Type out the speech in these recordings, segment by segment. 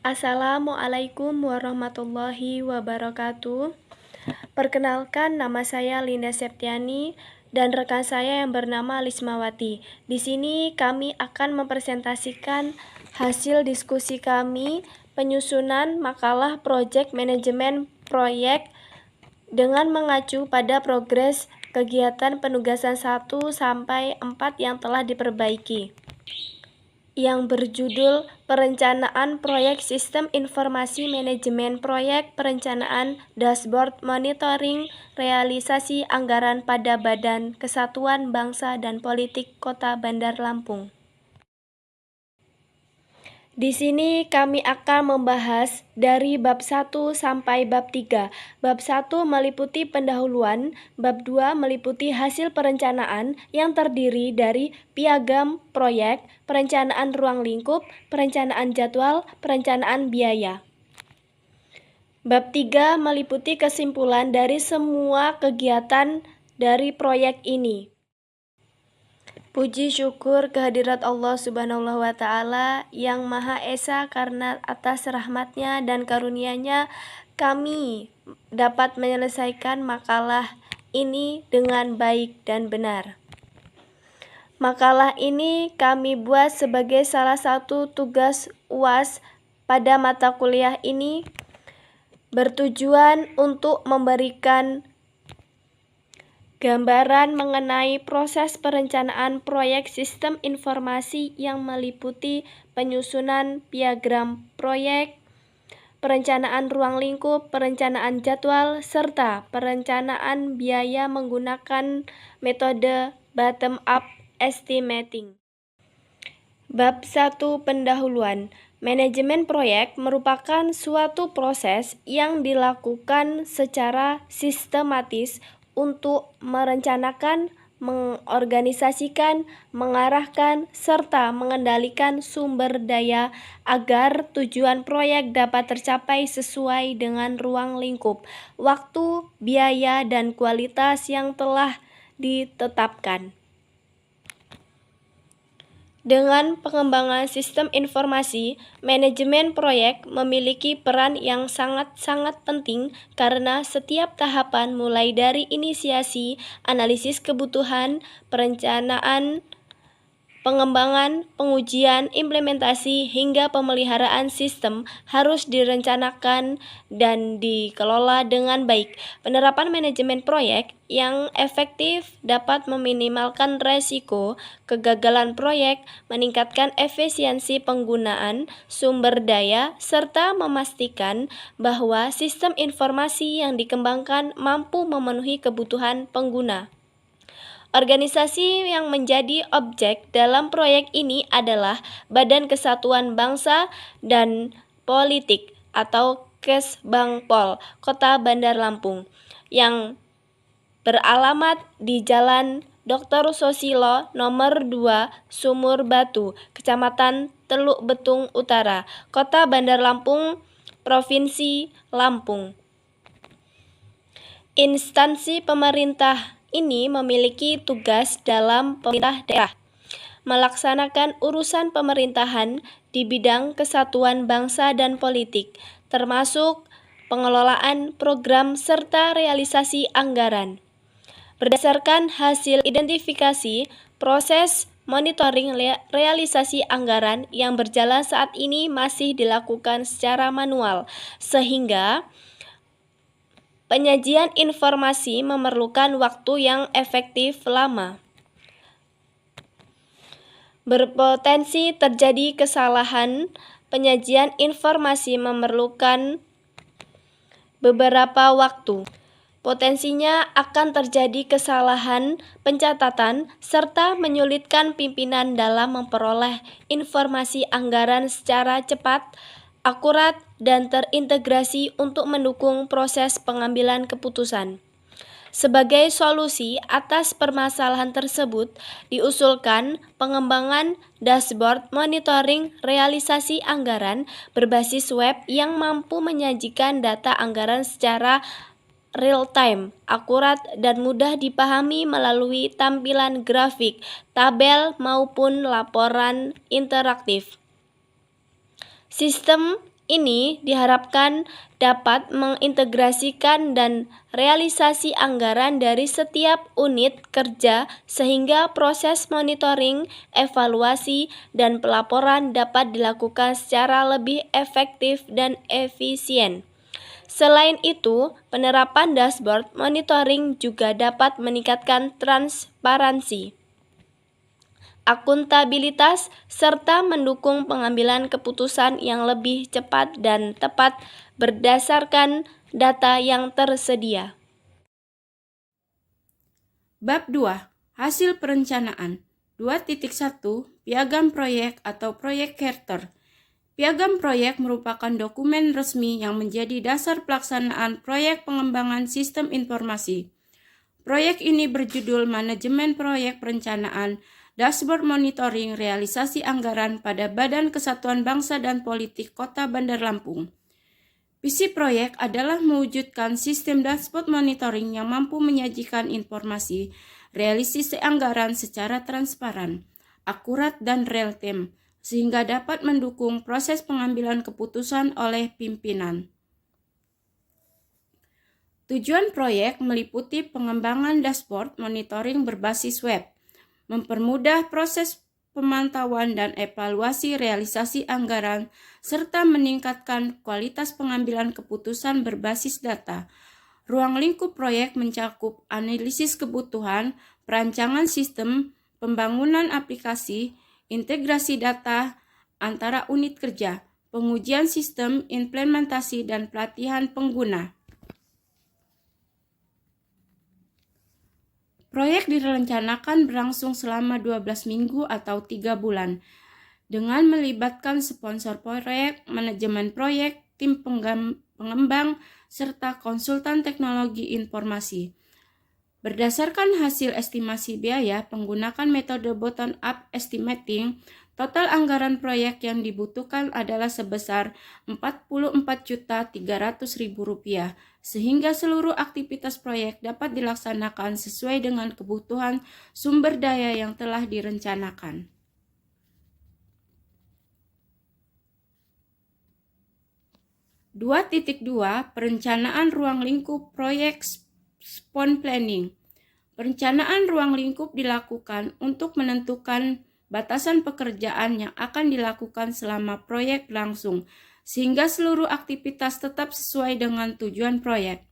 Assalamualaikum warahmatullahi wabarakatuh. Perkenalkan, nama saya Linda Septiani dan rekan saya yang bernama Lismawati. Di sini kami akan mempresentasikan hasil diskusi kami penyusunan makalah proyek manajemen proyek dengan mengacu pada progres kegiatan penugasan 1 sampai 4 yang telah diperbaiki, yang berjudul Perencanaan Proyek Sistem Informasi Manajemen Proyek Perencanaan Dashboard Monitoring Realisasi Anggaran pada Badan Kesatuan Bangsa dan Politik Kota Bandar Lampung. Di sini kami akan membahas dari bab 1 sampai bab 3. Bab 1 meliputi pendahuluan, bab 2 meliputi hasil perencanaan yang terdiri dari piagam proyek, perencanaan ruang lingkup, perencanaan jadwal, perencanaan biaya. Bab 3 meliputi kesimpulan dari semua kegiatan dari proyek ini. Puji syukur kehadirat Allah Subhanahu wa Ta'ala yang Maha Esa, karena atas rahmatnya dan karunia-Nya kami dapat menyelesaikan makalah ini dengan baik dan benar. Makalah ini kami buat sebagai salah satu tugas UAS pada mata kuliah ini, bertujuan untuk memberikan gambaran mengenai proses perencanaan proyek sistem informasi yang meliputi penyusunan piagam proyek, perencanaan ruang lingkup, perencanaan jadwal, serta perencanaan biaya menggunakan metode bottom-up estimating. Bab 1 Pendahuluan. Manajemen proyek merupakan suatu proses yang dilakukan secara sistematis untuk merencanakan, mengorganisasikan, mengarahkan, serta mengendalikan sumber daya agar tujuan proyek dapat tercapai sesuai dengan ruang lingkup, waktu, biaya, dan kualitas yang telah ditetapkan. Dengan pengembangan sistem informasi, manajemen proyek memiliki peran yang sangat-sangat penting karena setiap tahapan mulai dari inisiasi, analisis kebutuhan, perencanaan, pengembangan, pengujian, implementasi, hingga pemeliharaan sistem harus direncanakan dan dikelola dengan baik. Penerapan manajemen proyek yang efektif dapat meminimalkan resiko kegagalan proyek, meningkatkan efisiensi penggunaan sumber daya, serta memastikan bahwa sistem informasi yang dikembangkan mampu memenuhi kebutuhan pengguna. Organisasi yang menjadi objek dalam proyek ini adalah Badan Kesatuan Bangsa dan Politik atau Kesbangpol Kota Bandar Lampung yang beralamat di Jalan Dr. Susilo nomor 2 Sumur Batu, Kecamatan Teluk Betung Utara, Kota Bandar Lampung, Provinsi Lampung. Instansi pemerintah ini memiliki tugas dalam pemerintah daerah, melaksanakan urusan pemerintahan di bidang kesatuan bangsa dan politik, termasuk pengelolaan program serta realisasi anggaran. Berdasarkan hasil identifikasi, proses monitoring realisasi anggaran yang berjalan saat ini masih dilakukan secara manual, sehingga penyajian informasi memerlukan waktu yang efektif lama. Berpotensi terjadi kesalahan. Penyajian informasi memerlukan beberapa waktu. Potensinya akan terjadi kesalahan pencatatan serta menyulitkan pimpinan dalam memperoleh informasi anggaran secara cepat, akurat, dan terintegrasi untuk mendukung proses pengambilan keputusan. Sebagai solusi atas permasalahan tersebut, diusulkan pengembangan dashboard monitoring realisasi anggaran berbasis web yang mampu menyajikan data anggaran secara real-time, akurat, dan mudah dipahami melalui tampilan grafik, tabel, maupun laporan interaktif. Sistem Ini diharapkan dapat mengintegrasikan dan realisasi anggaran dari setiap unit kerja sehingga proses monitoring, evaluasi, dan pelaporan dapat dilakukan secara lebih efektif dan efisien. Selain itu, penerapan dashboard monitoring juga dapat meningkatkan transparansi, akuntabilitas, serta mendukung pengambilan keputusan yang lebih cepat dan tepat berdasarkan data yang tersedia. Bab 2. Hasil perencanaan. 2.1 Piagam proyek atau proyek charter. Piagam proyek merupakan dokumen resmi yang menjadi dasar pelaksanaan proyek pengembangan sistem informasi. Proyek ini berjudul Manajemen Proyek Perencanaan, Dashboard Monitoring Realisasi Anggaran pada Badan Kesatuan Bangsa dan Politik Kota Bandar Lampung. Visi proyek adalah mewujudkan sistem dashboard monitoring yang mampu menyajikan informasi realisasi anggaran secara transparan, akurat, dan real-time, sehingga dapat mendukung proses pengambilan keputusan oleh pimpinan. Tujuan proyek meliputi pengembangan dashboard monitoring berbasis web, mempermudah proses pemantauan dan evaluasi realisasi anggaran, serta meningkatkan kualitas pengambilan keputusan berbasis data. Ruang lingkup proyek mencakup analisis kebutuhan, perancangan sistem, pembangunan aplikasi, integrasi data antara unit kerja, pengujian sistem, implementasi, dan pelatihan pengguna. Proyek direncanakan berlangsung selama 12 minggu atau 3 bulan dengan melibatkan sponsor proyek, manajemen proyek, tim pengembang, serta konsultan teknologi informasi. Berdasarkan hasil estimasi biaya penggunaan metode bottom-up estimating, total anggaran proyek yang dibutuhkan adalah sebesar Rp44.300.000, sehingga seluruh aktivitas proyek dapat dilaksanakan sesuai dengan kebutuhan sumber daya yang telah direncanakan. 2.2 Perencanaan ruang lingkup proyek spon planning. Perencanaan ruang lingkup dilakukan untuk menentukan batasan pekerjaan yang akan dilakukan selama proyek berlangsung, sehingga seluruh aktivitas tetap sesuai dengan tujuan proyek.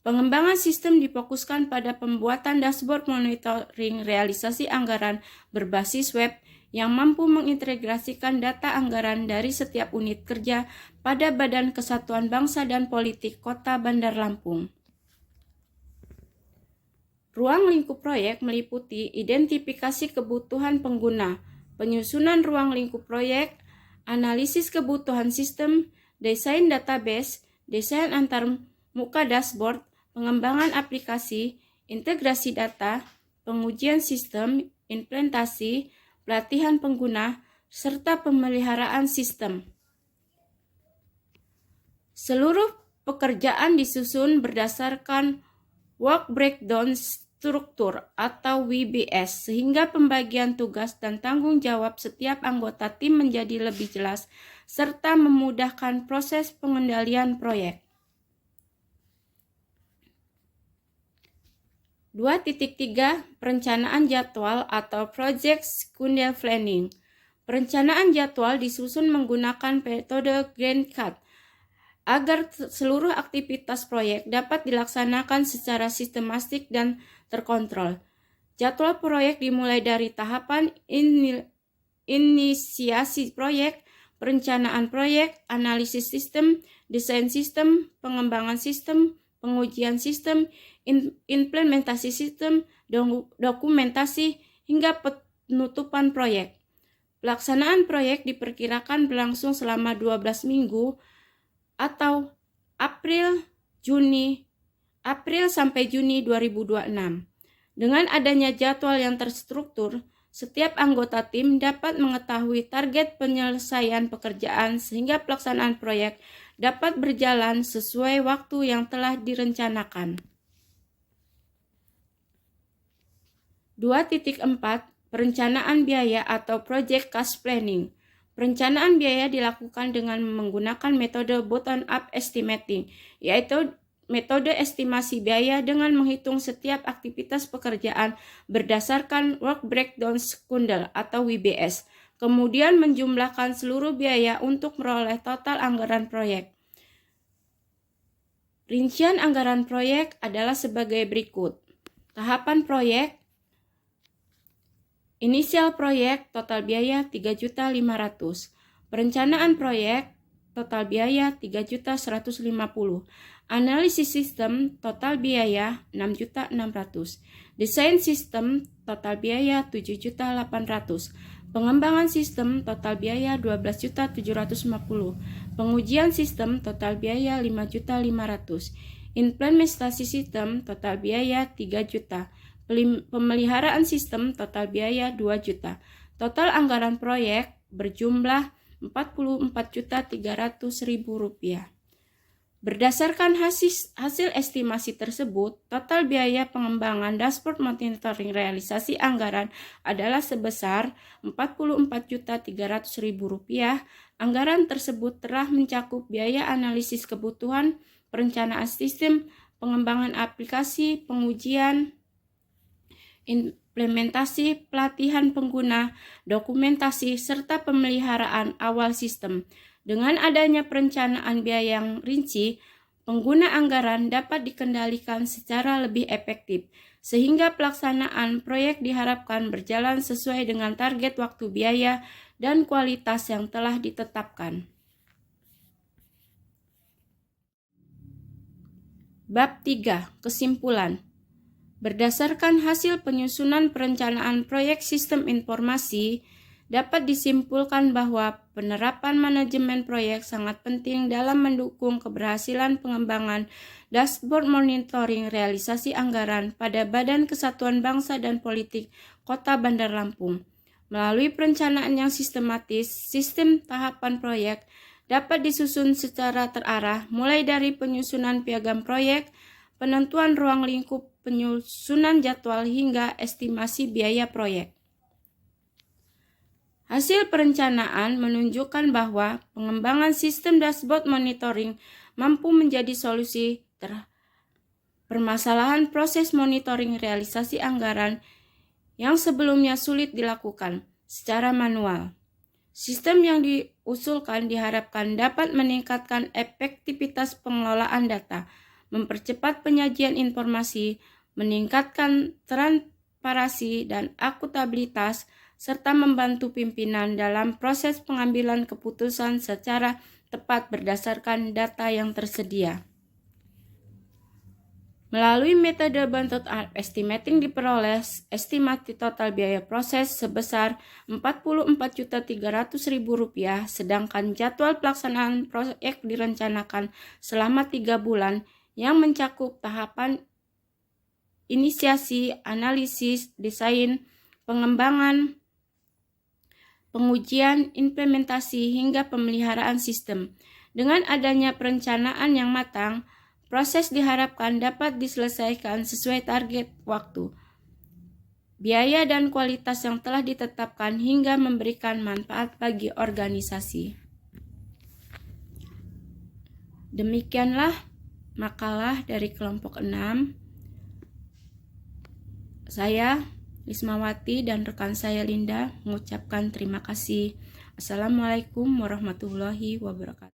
Pengembangan sistem difokuskan pada pembuatan dashboard monitoring realisasi anggaran berbasis web yang mampu mengintegrasikan data anggaran dari setiap unit kerja pada Badan Kesatuan Bangsa dan Politik Kota Bandar Lampung. Ruang lingkup proyek meliputi identifikasi kebutuhan pengguna, penyusunan ruang lingkup proyek, analisis kebutuhan sistem, desain database, desain antar muka dashboard, pengembangan aplikasi, integrasi data, pengujian sistem, implementasi, pelatihan pengguna, serta pemeliharaan sistem. Seluruh pekerjaan disusun berdasarkan Work Breakdown Struktur atau WBS, sehingga pembagian tugas dan tanggung jawab setiap anggota tim menjadi lebih jelas, serta memudahkan proses pengendalian proyek. 2.3 Perencanaan jadwal atau Project Schedule Planning. Perencanaan jadwal disusun menggunakan metode Gantt chart agar seluruh aktivitas proyek dapat dilaksanakan secara sistematik dan terkontrol. Jadwal proyek dimulai dari tahapan inisiasi proyek, perencanaan proyek, analisis sistem, desain sistem, pengembangan sistem, pengujian sistem, implementasi sistem, dokumentasi, hingga penutupan proyek. Pelaksanaan proyek diperkirakan berlangsung selama 12 minggu atau April sampai Juni 2026. Dengan adanya jadwal yang terstruktur, setiap anggota tim dapat mengetahui target penyelesaian pekerjaan sehingga pelaksanaan proyek dapat berjalan sesuai waktu yang telah direncanakan. 2.4 Perencanaan biaya atau Project Cost Planning. Perencanaan biaya dilakukan dengan menggunakan metode bottom-up estimating, yaitu metode estimasi biaya dengan menghitung setiap aktivitas pekerjaan berdasarkan Work Breakdown Schedule atau WBS, kemudian menjumlahkan seluruh biaya untuk meroleh total anggaran proyek. Rincian anggaran proyek adalah sebagai berikut. Tahapan proyek. Inisial proyek, total biaya 3.500.000. Perencanaan proyek, total biaya 3.150.000. Analisis sistem, total biaya 6.600.000. Desain sistem, total biaya 7.800.000. Pengembangan sistem, total biaya 12.750.000. Pengujian sistem, total biaya 5.500.000. Implementasi sistem, total biaya 3 juta. Pemeliharaan sistem, total biaya 2 juta. Total anggaran proyek berjumlah Rp44.300.000. Berdasarkan hasil estimasi tersebut, total biaya pengembangan dashboard monitoring realisasi anggaran adalah sebesar Rp44.300.000. Anggaran tersebut telah mencakup biaya analisis kebutuhan, perencanaan sistem, pengembangan aplikasi, pengujian, implementasi, pelatihan pengguna, dokumentasi, serta pemeliharaan awal sistem. Dengan adanya perencanaan biaya yang rinci, pengguna anggaran dapat dikendalikan secara lebih efektif, sehingga pelaksanaan proyek diharapkan berjalan sesuai dengan target waktu, biaya, dan kualitas yang telah ditetapkan. Bab 3. Kesimpulan. Berdasarkan hasil penyusunan perencanaan proyek sistem informasi, dapat disimpulkan bahwa penerapan manajemen proyek sangat penting dalam mendukung keberhasilan pengembangan dashboard monitoring realisasi anggaran pada Badan Kesatuan Bangsa dan Politik Kota Bandar Lampung. Melalui perencanaan yang sistematis, sistem tahapan proyek dapat disusun secara terarah, mulai dari penyusunan piagam proyek, penentuan ruang lingkup, penyusunan jadwal, hingga estimasi biaya proyek. Hasil perencanaan menunjukkan bahwa pengembangan sistem dashboard monitoring mampu menjadi solusi permasalahan proses monitoring realisasi anggaran yang sebelumnya sulit dilakukan secara manual. Sistem yang diusulkan diharapkan dapat meningkatkan efektivitas pengelolaan data, mempercepat penyajian informasi, meningkatkan transparansi dan akuntabilitas, serta membantu pimpinan dalam proses pengambilan keputusan secara tepat berdasarkan data yang tersedia. Melalui metode bottom-up estimating diperoleh estimasi total biaya proses sebesar Rp44.300.000, sedangkan jadwal pelaksanaan proyek direncanakan selama 3 bulan yang mencakup tahapan inisiasi, analisis, desain, pengembangan, pengujian, implementasi, hingga pemeliharaan sistem. Dengan adanya perencanaan yang matang, proses diharapkan dapat diselesaikan sesuai target waktu, biaya, dan kualitas yang telah ditetapkan hingga memberikan manfaat bagi organisasi. Demikianlah makalah dari kelompok 6. Saya, Lismawati, dan rekan saya Linda mengucapkan terima kasih. Assalamualaikum warahmatullahi wabarakatuh.